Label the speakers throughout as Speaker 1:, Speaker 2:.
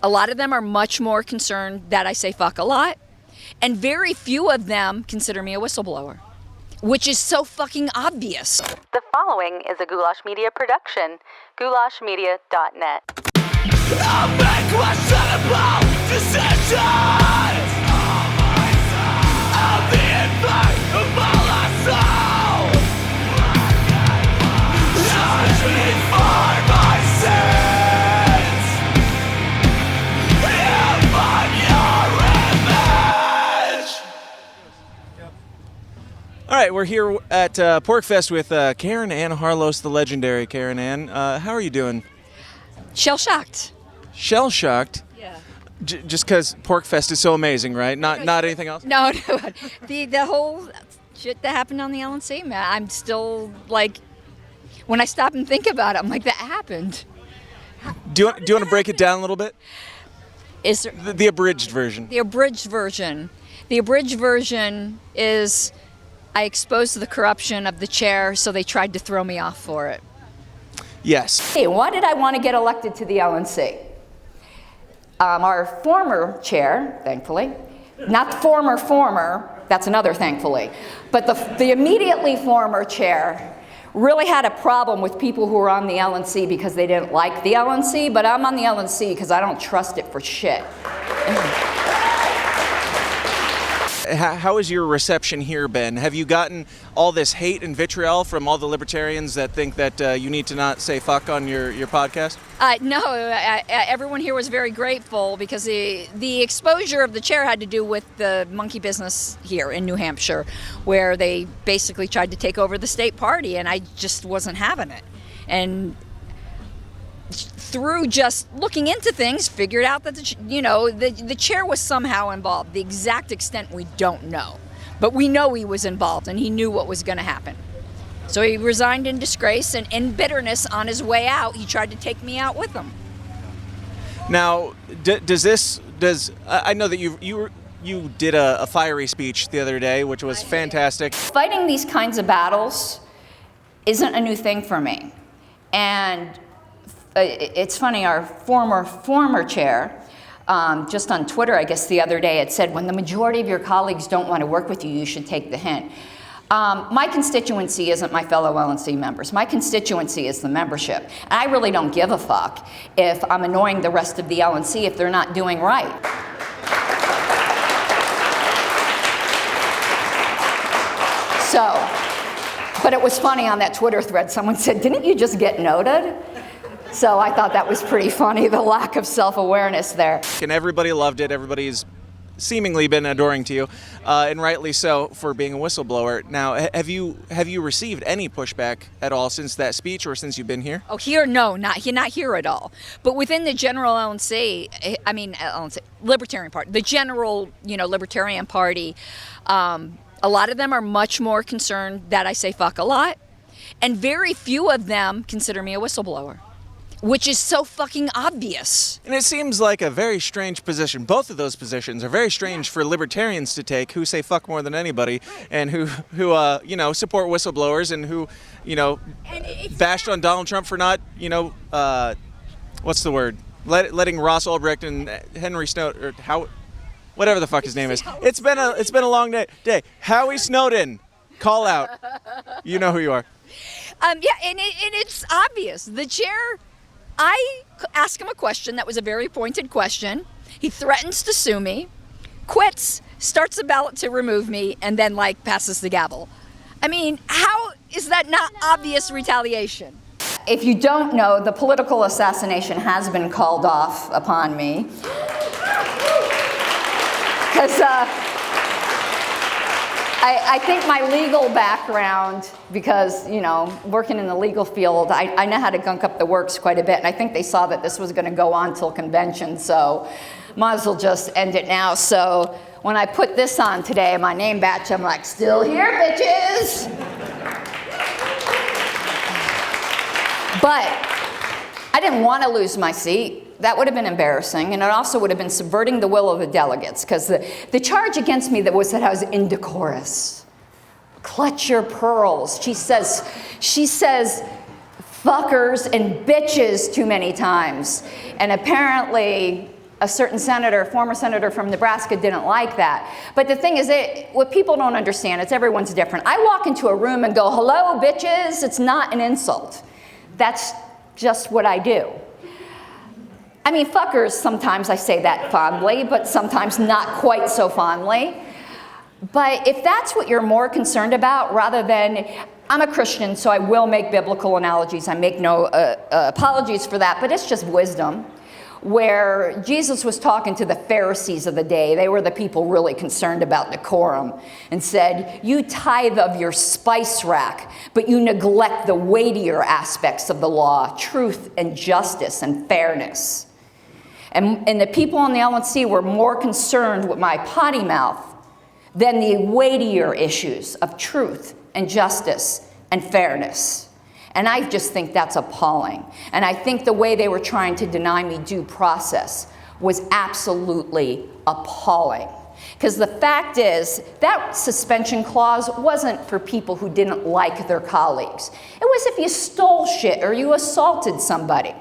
Speaker 1: A lot of them are much more concerned that I say fuck a lot, and very few of them consider me a whistleblower, which is so fucking obvious.
Speaker 2: The following is a Goulash Media production. goulashmedia.net.
Speaker 3: I'll make questionable decisions. I'll be invisible as soul. Searching for my sins. If I'm your image.
Speaker 4: All right, we're here at PorcFest with Caryn Ann Harlos, the legendary Caryn Ann. How are you doing?
Speaker 1: Shell-shocked.
Speaker 4: Shell-shocked?
Speaker 1: Yeah.
Speaker 4: Just because PorcFest is so amazing, right? Not anything else?
Speaker 1: No. The whole shit that happened on the LNC, man, I'm still like, when I stop and think about it, I'm like, that happened.
Speaker 4: Do you want to break it down a little bit?
Speaker 1: Is there,
Speaker 4: The abridged version.
Speaker 1: The abridged version. The abridged version is I exposed the corruption of the chair, so they tried to throw me off for it.
Speaker 4: Yes.
Speaker 1: Hey, why did I want to get elected to the LNC? Our former chair, thankfully, not the former, that's another thankfully, but the immediately former chair really had a problem with people who were on the LNC because they didn't like the LNC, but I'm on the LNC because I don't trust it for shit.
Speaker 4: How has your reception here been? Have you gotten all this hate and vitriol from all the libertarians that think that you need to not say fuck on your podcast?
Speaker 1: No, everyone here was very grateful because the exposure of the chair had to do with the monkey business here in New Hampshire, where they basically tried to take over the state party, and I just wasn't having it. And through just looking into things, figured out that the chair was somehow involved. The exact extent we don't know, but we know he was involved and he knew what was going to happen. So he resigned in disgrace, and in bitterness on his way out, he tried to take me out with him.
Speaker 4: Now, I know that you did a fiery speech the other day, which was fantastic.
Speaker 1: Fighting these kinds of battles isn't a new thing for me, and it's funny, our former chair, just on Twitter, I guess the other day, it said, when the majority of your colleagues don't want to work with you, you should take the hint. My constituency isn't my fellow LNC members. My constituency is the membership. And I really don't give a fuck if I'm annoying the rest of the LNC if they're not doing right. So, but it was funny on that Twitter thread, someone said, didn't you just get noted? So I thought that was pretty funny, the lack of self-awareness there.
Speaker 4: And everybody loved it. Everybody's seemingly been adoring to you, and rightly so, for being a whistleblower. Now, have you received any pushback at all since that speech or since you've been here?
Speaker 1: Oh, here, no, not here at all. But within the general LNC, Libertarian Party, the general, Libertarian Party, a lot of them are much more concerned that I say fuck a lot, and very few of them consider me a whistleblower, which is so fucking obvious.
Speaker 4: And it seems like a very strange position. Both of those positions are very strange for libertarians to take, who say fuck more than anybody, and who support whistleblowers, and who, bashed on Donald Trump for not, what's the word? Letting Ross Ulbricht and Henry Snowden, or whatever the fuck his name is. It's been a long day. Howie Snowden, call out. You know who you are.
Speaker 1: And it's obvious. The chair, I ask him a question that was a very pointed question. He threatens to sue me, quits, starts a ballot to remove me, and then passes the gavel. I mean, how is that not obvious retaliation? If you don't know, the political assassination has been called off upon me. Because I think my legal background, because, working in the legal field, I know how to gunk up the works quite a bit, and I think they saw that this was going to go on till convention, so might as well just end it now. So when I put this on today, my name badge, I'm like, still here, bitches! But I didn't want to lose my seat. That would have been embarrassing, and it also would have been subverting the will of the delegates, because the charge against me that was that I was indecorous. Clutch your pearls. She says fuckers and bitches too many times. And apparently a certain senator, former senator from Nebraska, didn't like that. But the thing is, what people don't understand is everyone's different. I walk into a room and go, hello, bitches. It's not an insult. That's just what I do. I mean, fuckers, sometimes I say that fondly, but sometimes not quite so fondly. But if that's what you're more concerned about, rather than, I'm a Christian, so I will make biblical analogies. I make no apologies for that, but it's just wisdom. Where Jesus was talking to the Pharisees of the day, they were the people really concerned about decorum, and said, you tithe of your spice rack, but you neglect the weightier aspects of the law, truth and justice and fairness. And the people on the LNC were more concerned with my potty mouth than the weightier issues of truth and justice and fairness. And I just think that's appalling. And I think the way they were trying to deny me due process was absolutely appalling. Because the fact is, that suspension clause wasn't for people who didn't like their colleagues. It was if you stole shit or you assaulted somebody.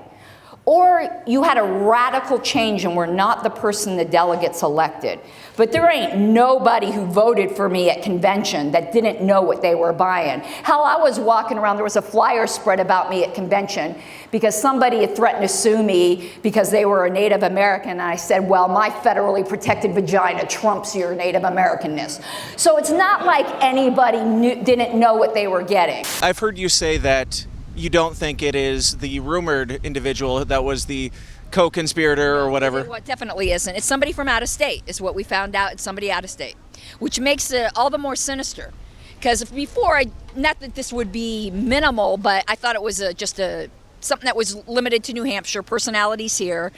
Speaker 1: Or you had a radical change and were not the person the delegates elected. But there ain't nobody who voted for me at convention that didn't know what they were buying. Hell, I was walking around, there was a flyer spread about me at convention because somebody had threatened to sue me because they were a Native American, and I said, well, my federally protected vagina trumps your Native Americanness. So it's not like anybody didn't know what they were getting.
Speaker 4: I've heard you say that you don't think it is the rumored individual that was the co-conspirator or whatever.
Speaker 1: Well, it definitely isn't. It's somebody from out of state, is what we found out. It's somebody out of state, which makes it all the more sinister. Because before, not that this would be minimal, but I thought it was just something that was limited to New Hampshire, personalities here,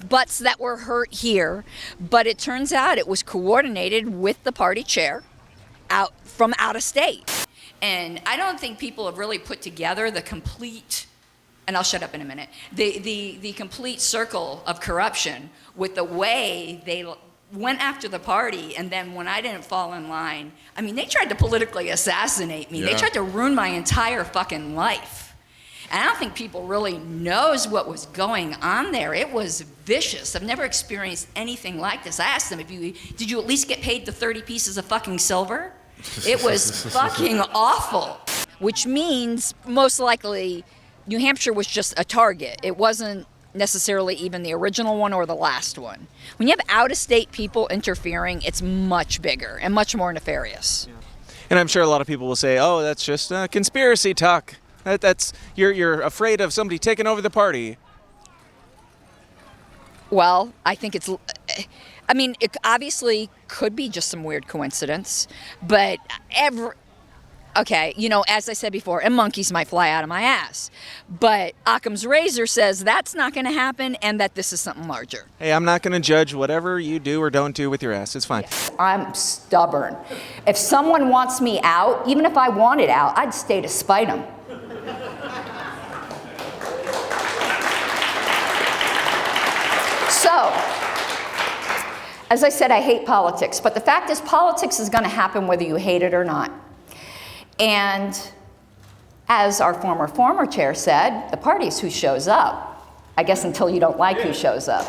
Speaker 1: butts that were hurt here. But it turns out it was coordinated with the party chair from out of state. And I don't think people have really put together the complete, and I'll shut up in a minute, the complete circle of corruption with the way they went after the party, and then when I didn't fall in line, I mean, they tried to politically assassinate me. Yeah. They tried to ruin my entire fucking life. And I don't think people really knows what was going on there. It was vicious. I've never experienced anything like this. I asked them, did you at least get paid the 30 pieces of fucking silver? It was fucking awful, which means most likely New Hampshire was just a target. It wasn't necessarily even the original one or the last one. When you have out-of-state people interfering, it's much bigger and much more nefarious.
Speaker 4: Yeah. And I'm sure a lot of people will say, oh, that's just conspiracy talk. That's you're afraid of somebody taking over the party.
Speaker 1: Well, I think it obviously could be just some weird coincidence, but okay, as I said before, and monkeys might fly out of my ass, but Occam's razor says that's not going to happen and that this is something larger.
Speaker 4: Hey, I'm not going to judge whatever you do or don't do with your ass. It's fine.
Speaker 1: I'm stubborn. If someone wants me out, even if I wanted out, I'd stay to spite them. So, as I said, I hate politics, but the fact is politics is going to happen whether you hate it or not. And as our former chair said, the party's who shows up. I guess until you don't like who shows up.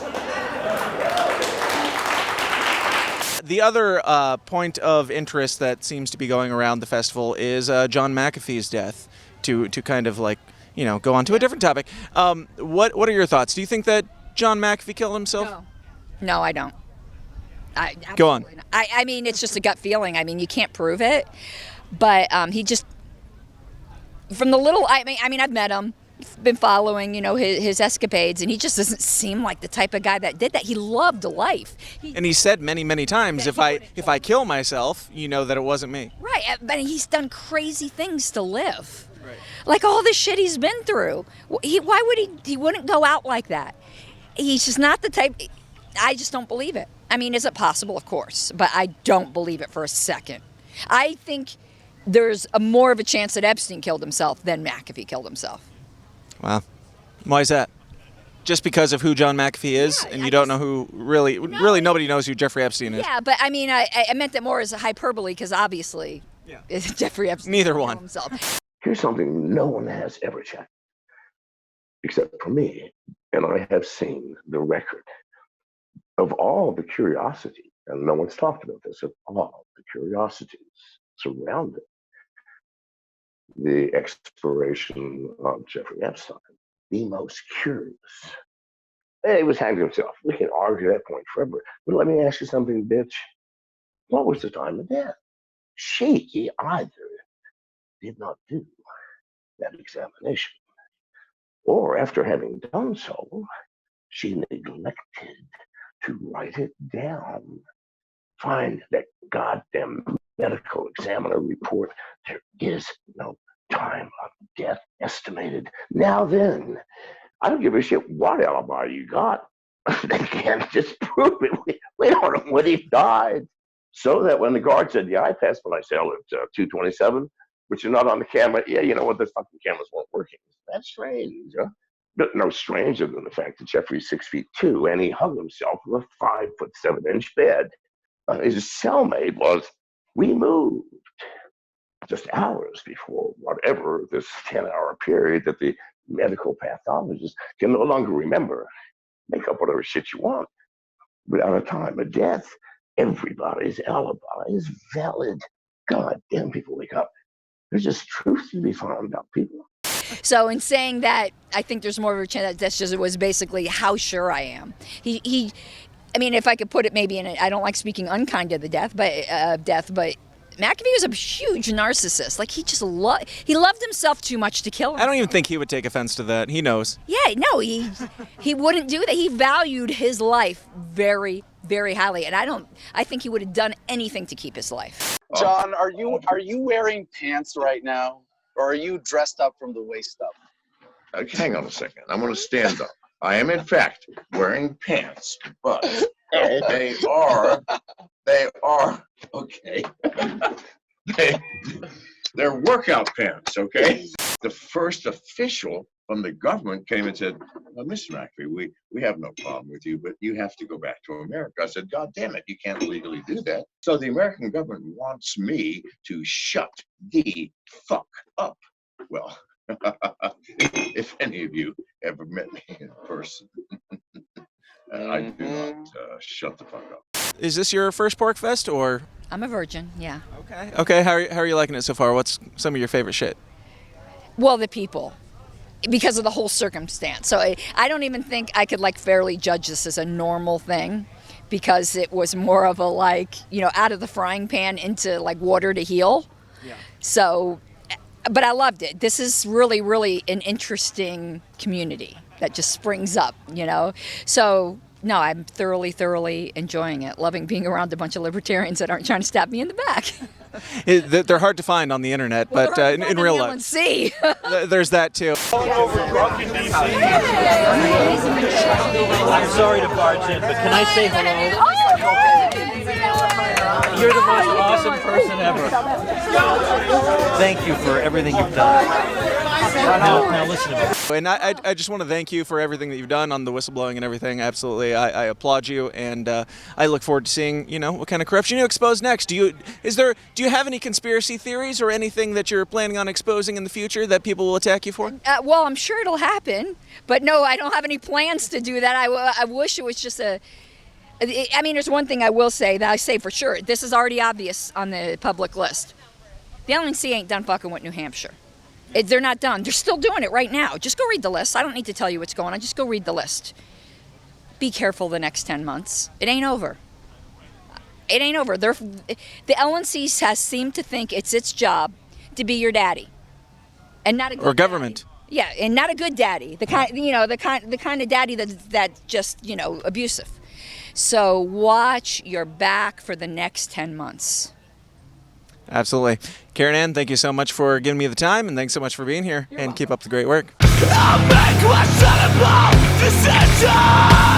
Speaker 4: The other point of interest that seems to be going around the festival is John McAfee's death, to kind of go on to a different topic. What are your thoughts? Do you think that John McAfee killed himself?
Speaker 1: No, I don't.
Speaker 4: Go on.
Speaker 1: I mean, it's just a gut feeling. I mean, you can't prove it, but he just, from the little, I mean, I've met him, been following, his escapades, and he just doesn't seem like the type of guy that did that. He loved life.
Speaker 4: And he said many, many times, if I kill myself, that it wasn't me.
Speaker 1: Right, but he's done crazy things to live. Right. Like all the shit he's been through. Why would he wouldn't go out like that? He's just not the type. I just don't believe it. I mean, is it possible? Of course, but I don't believe it for a second. I think there's more of a chance that Epstein killed himself than McAfee killed himself.
Speaker 4: Wow. Why is that? Just because of who John McAfee is, and you don't know who really nobody knows who Jeffrey Epstein is.
Speaker 1: Yeah, but I mean, I meant that more as a hyperbole because obviously, Jeffrey Epstein
Speaker 4: neither
Speaker 1: killed
Speaker 4: one
Speaker 1: himself.
Speaker 5: Here's something no one has ever checked, except for me, and I have seen the record of all the curiosity, and no one's talked about this, of all the curiosities surrounding the exploration of Jeffrey Epstein, the most curious. He was hanging himself. We can argue that point forever. But let me ask you something, bitch. What was the time of death? She either did not do that examination, or after having done so, she neglected to write it down. Find that goddamn medical examiner report. There is no time of death estimated. Now then, I don't give a shit what alibi you got. They can't disprove it. We don't know when he died. So that when the guard said, yeah, I passed my cell at 227, which is not on the camera, yeah, you know what, the fucking cameras weren't working. That's strange, huh? But no stranger than the fact that Jeffrey's 6'2" and he hung himself with a 5'7" bed. His cellmate was removed just hours before whatever this 10-hour period that the medical pathologist can no longer remember. Make up whatever shit you want. Without a time of death, everybody's alibi is valid. God damn, people wake up. There's just truth to be found about people.
Speaker 1: So in saying that, I think there's more of a chance that that's just, it was basically how sure I am. I mean, if I could put it maybe in it, I don't like speaking unkind of the death, but McAfee was a huge narcissist. Like, he loved himself too much to kill himself.
Speaker 4: I don't even think he would take offense to that. He knows.
Speaker 1: Yeah, no, he wouldn't do that. He valued his life very, very highly, and I think he would have done anything to keep his life.
Speaker 6: John, are you wearing pants right now, or are you dressed up from the waist up?
Speaker 7: Hang on a second. I'm going to stand up. I am, in fact, wearing pants, but they are, okay. They're workout pants, okay? The first official from the government came and said, Mr. McAfee, we have no problem with you, but you have to go back to America. I said, God damn it, you can't legally do that. So the American government wants me to shut the fuck up. Well, if any of you ever met me in person, I do not shut the fuck up.
Speaker 4: Is this your first PorcFest, or?
Speaker 1: I'm a virgin, yeah.
Speaker 4: Okay. How are you liking it so far? What's some of your favorite shit?
Speaker 1: Well, the people, because of the whole circumstance. So I don't even think I could fairly judge this as a normal thing, because it was more of a out of the frying pan into water to heal. Yeah. So, but I loved it. This is really, really an interesting community that just springs up, So, no, I'm thoroughly, thoroughly enjoying it. Loving being around a bunch of libertarians that aren't trying to stab me in the back.
Speaker 4: They're hard to find on the internet, but in real life,
Speaker 1: LNC.
Speaker 4: There's that too.
Speaker 8: I'm sorry to barge in, but can I say hello? You're the most awesome person ever. Thank you for everything you've done. Now listen to me.
Speaker 4: And I just want to thank you for everything that you've done on the whistleblowing and everything. Absolutely, I applaud you, and I look forward to seeing what kind of corruption you expose next. Do you have any conspiracy theories or anything that you're planning on exposing in the future that people will attack you for?
Speaker 1: Well, I'm sure it'll happen, but no, I don't have any plans to do that. I wish it was just I mean, there's one thing I will say that I say for sure. This is already obvious on the public list. The LNC ain't done fucking with New Hampshire. They're not done. They're still doing it right now. Just go read the list. I don't need to tell you what's going on. Just go read the list. Be careful the next 10 months. It ain't over. It ain't over. The LNC has seemed to think it's its job to be your daddy, and not a good
Speaker 4: or government.
Speaker 1: Daddy. Yeah, and not a good daddy. The kind of daddy that just abusive. So watch your back for the next 10 months.
Speaker 4: Absolutely. Caryn Ann, thank you so much for giving me the time, and thanks so much for being here. Keep up the great work.
Speaker 3: I'll make questionable decisions.